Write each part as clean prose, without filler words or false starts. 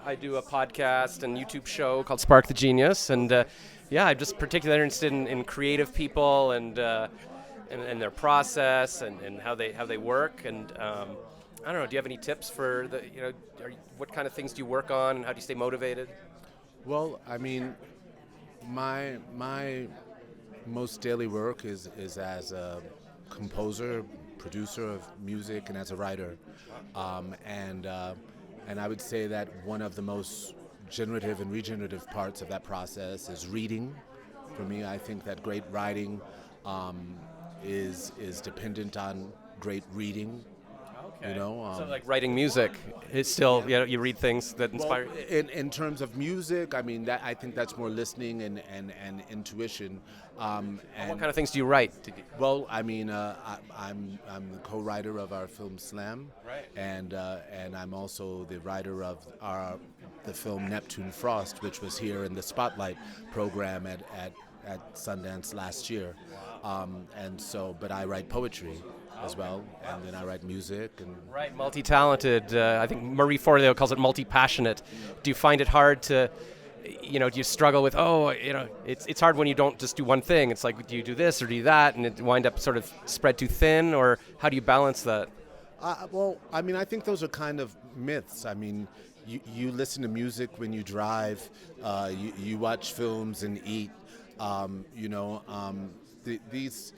I do a podcast and YouTube show called Spark the Genius, and I'm just particularly interested in creative people and their process and how they work. And I don't know. Do you have any tips for what kind of things do you work on, and how do you stay motivated? Well, I mean, my most daily work is as a composer, producer of music, and as a writer. And I would say that one of the most generative and regenerative parts of that process is reading. For me, I think that great writing is dependent on great reading. Okay. So Um, like writing music, it's still you read things that inspire. in terms of music, I mean that I think that's more listening and intuition. What kind of things do you write? Well, I mean, I'm the co-writer of our film Slam, Right. and I'm also the writer of the film Neptune Frost, which was here in the Spotlight program at Sundance last year. But I write poetry as well, and then I write music and. Right, multi-talented. I think Marie Forleo calls it multi-passionate. Do you find it hard to, do you struggle with, it's hard when you don't just do one thing. It's like, do you do this or do you that, and it wind up sort of spread too thin, or how do you balance that? Well, I mean, I think those are kind of myths. I mean, you listen to music when you drive, you watch films and eat. These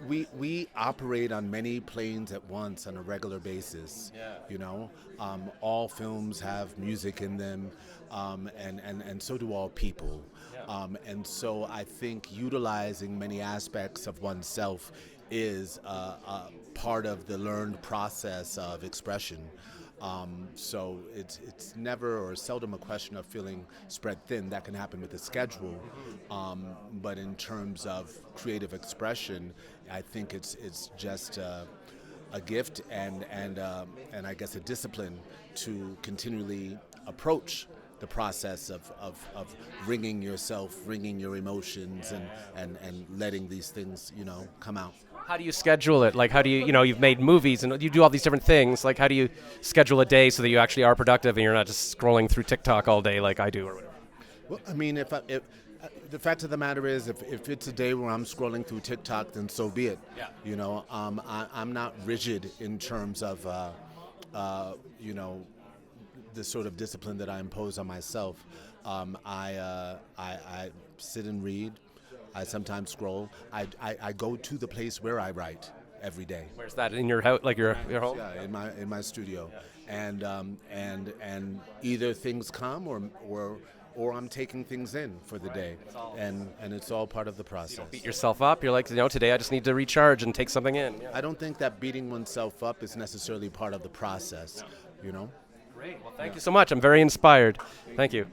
we operate on many planes at once on a regular basis. Yeah. All films have music in them, and so do all people. Yeah. And so I think utilizing many aspects of oneself is part of the learned process of expression. So it's never or seldom a question of feeling spread thin. That can happen with a schedule, but in terms of creative expression, I think it's just a gift and I guess a discipline to continually approach the process of wringing yourself, wringing your emotions, and letting these things come out. How do you schedule it? Like, how do you, you've made movies and you do all these different things. Like, how do you schedule a day so that you actually are productive and you're not just scrolling through TikTok all day like I do or whatever? Well, I mean, if the fact of the matter is, if it's a day where I'm scrolling through TikTok, then so be it. Yeah. I'm not rigid in terms of, the sort of discipline that I impose on myself. I sit and read. I sometimes scroll. I go to the place where I write every day. Where's that, in your house, like your home? Yeah, in my studio, and either things come or I'm taking things in for the day, and it's all part of the process. Beat yourself up. You're like, today I just need to recharge and take something in. Yeah. I don't think that beating oneself up is necessarily part of the process. Great. Well, thank you so much. I'm very inspired. Thank you.